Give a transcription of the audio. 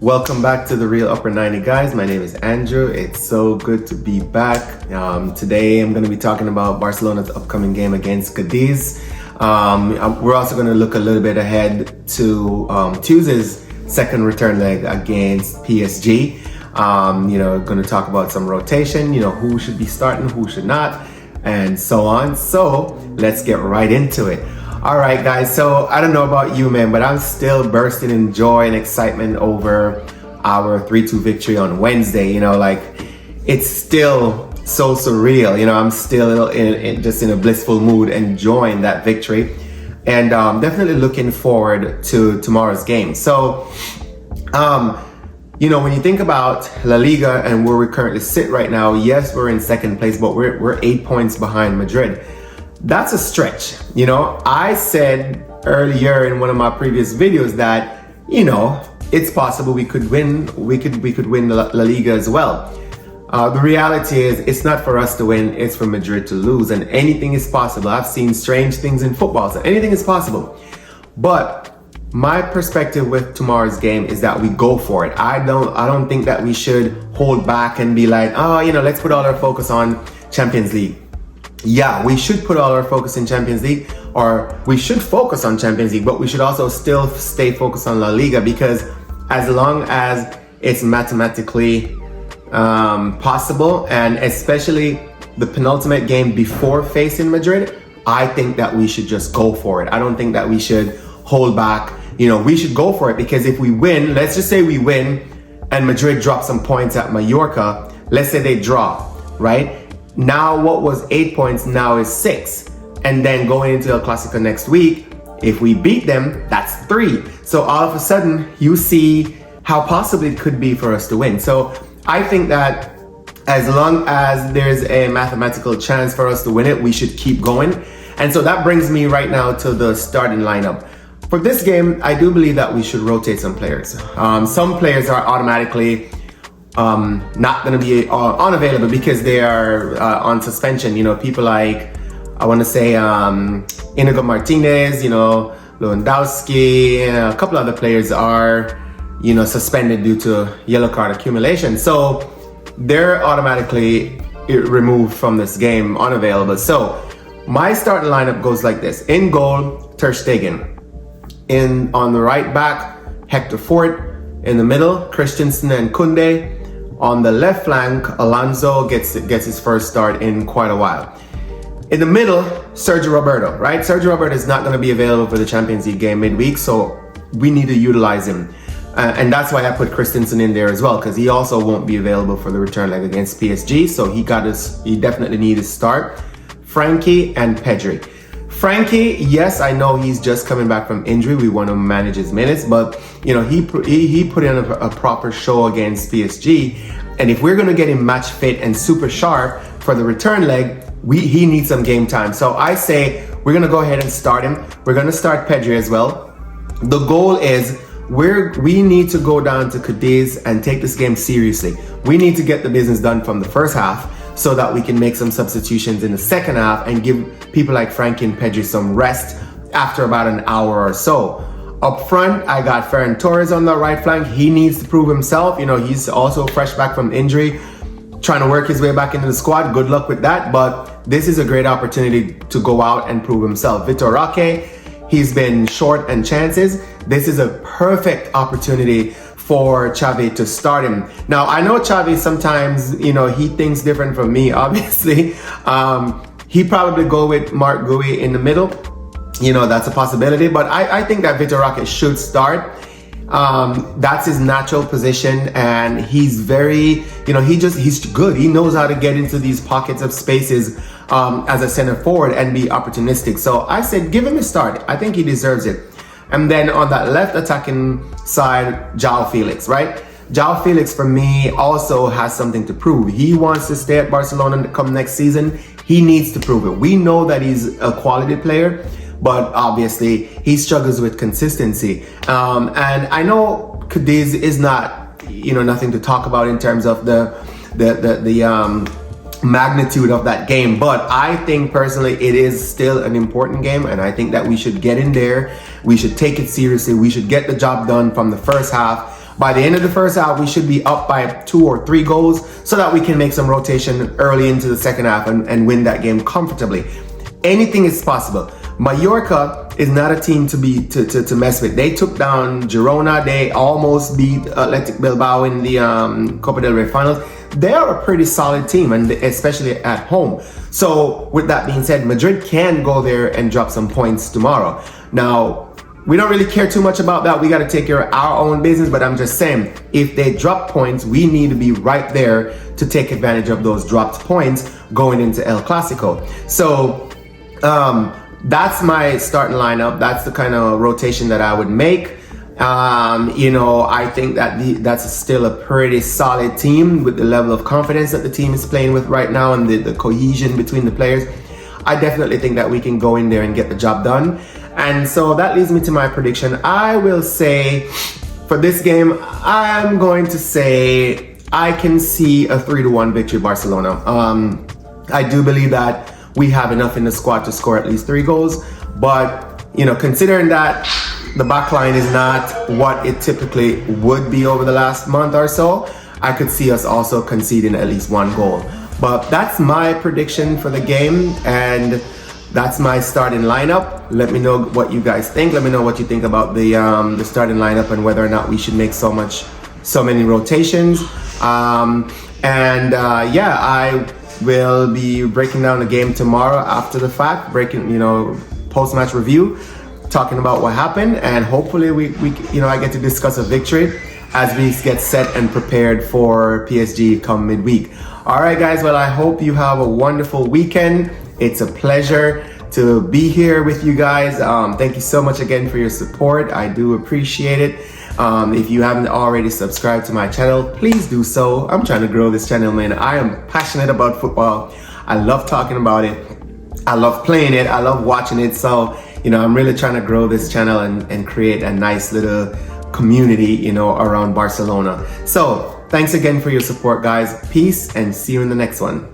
Welcome back to the Real Upper 90, guys. My name is Andrew. It's so good to be back. Today I'm going to be talking about Barcelona's upcoming game against Cadiz. We're also going to look a little bit ahead to Tuesday's second return leg against PSG. Going to talk about some rotation, who should be starting, who should not, and so on. So let's get right into it. All right, guys. So I don't know about you, man, but I'm still bursting in joy and excitement over our 3-2 victory on Wednesday. It's still so surreal. I'm still just in a blissful mood, enjoying that victory, and definitely looking forward to tomorrow's game. So, when you think about La Liga and where we currently sit right now, yes, we're in second place, but we're 8 points behind Madrid. That's a stretch. I said earlier in one of my previous videos that, it's possible we could win. We could win La Liga as well. The reality is it's not for us to win, it's for Madrid to lose, and anything is possible. I've seen strange things in football, so anything is possible. But my perspective with tomorrow's game is that we go for it. I don't think that we should hold back and be like, let's put all our focus on Champions League. Yeah, we should put all our focus in Champions League, or we should focus on Champions League, but we should also still stay focused on La Liga, because as long as it's mathematically possible, and especially the penultimate game before facing Madrid, I think that we should just go for it. I don't think that we should hold back. We should go for it, because if we win, let's just say we win and Madrid drops some points at Mallorca, let's say they draw, right? Now what was 8 points now is 6. And then going into El Clasico next week, if we beat them, that's 3. So all of a sudden you see how possible it could be for us to win. So I think that as long as there's a mathematical chance for us to win it, we should keep going. And so that brings me right now to the starting lineup. For this game, I do believe that we should rotate some players. Some players are automatically not going to be unavailable because they are on suspension. People like, I want to say, Inigo Martinez, Lewandowski, and a couple other players are, suspended due to yellow card accumulation. So they're automatically removed from this game, unavailable. So my starting lineup goes like this. In goal, Ter Stegen. On the right back, Hector Fort. In the middle, Christensen and Koundé. On the left flank, Alonso gets his first start in quite a while. In the middle, Sergio Roberto, right? Sergio Roberto is not going to be available for the Champions League game midweek, so we need to utilize him. And that's why I put Christensen in there as well, because he also won't be available for the return leg against PSG, so he definitely need to start. Frankie and Pedri. Frankie, yes, I know he's just coming back from injury. We want to manage his minutes, but he put in a proper show against PSG, and if we're going to get him match fit and super sharp for the return leg, he needs some game time. So I say we're going to go ahead and start him. We're going to start Pedri as well. The goal is we need to go down to Cadiz and take this game seriously. We need to get the business done from the first half, so that we can make some substitutions in the second half and give people like Frankie and Pedri some rest after about an hour or so. Up front, I got Ferran Torres on the right flank. He needs to prove himself. He's also fresh back from injury, trying to work his way back into the squad. Good luck with that, but this is a great opportunity to go out and prove himself. Vitor Roque, he's been short on chances. This is a perfect opportunity for Xavi to start him. Now, I know Xavi sometimes, he thinks different from me, obviously. He probably go with Marc Guéhi in the middle. That's a possibility, but I think that Vitor Roque should start. That's his natural position, and he's very, he's good. He knows how to get into these pockets of spaces as a center forward and be opportunistic. So I said, give him a start. I think he deserves it. And then on that left attacking side, João Felix, right? João Felix, for me, also has something to prove. He wants to stay at Barcelona come next season. He needs to prove it. We know that he's a quality player, but obviously he struggles with consistency. And I know Cadiz is not, nothing to talk about in terms of the magnitude of that game, but I think personally it is still an important game, and I think that we should get in there. We should take it seriously. We should get the job done from the first half. By the end of the first half, we should be up by 2 or 3 goals so that we can make some rotation early into the second half and win that game comfortably. Anything is possible. Mallorca is not a team to mess with. They took down Girona. They almost beat Athletic Bilbao in the Copa del Rey finals. They are a pretty solid team, and especially at home. So with that being said, Madrid can go there and drop some points tomorrow. Now, we don't really care too much about that. We got to take care of our own business, but I'm just saying, if they drop points, we need to be right there to take advantage of those dropped points going into El Clasico. So that's my starting lineup. That's the kind of rotation that I would make. I think that that's still a pretty solid team with the level of confidence that the team is playing with right now and the cohesion between the players. I definitely think that we can go in there and get the job done. And so that leads me to my prediction. I will say for this game, I'm going to say I can see a 3-1 victory Barcelona. I do believe that we have enough in the squad to score at least 3 goals. But, considering that the back line is not what it typically would be over the last month or so, I could see us also conceding at least 1 goal. But that's my prediction for the game, and that's my starting lineup. Let me know what you guys think. Let me know what you think about the starting lineup and whether or not we should make so many rotations. I will be breaking down the game tomorrow after the fact, post-match review, talking about what happened, and hopefully I get to discuss a victory as we get set and prepared for PSG come midweek. All right, guys. Well, I hope you have a wonderful weekend. It's a pleasure to be here with you guys. Thank you so much again for your support. I do appreciate it. If you haven't already subscribed to my channel, please do so. I'm trying to grow this channel, man. I am passionate about football. I love talking about it. I love playing it. I love watching it. So, I'm really trying to grow this channel and create a nice little community, around Barcelona. So thanks again for your support, guys. Peace, and see you in the next one.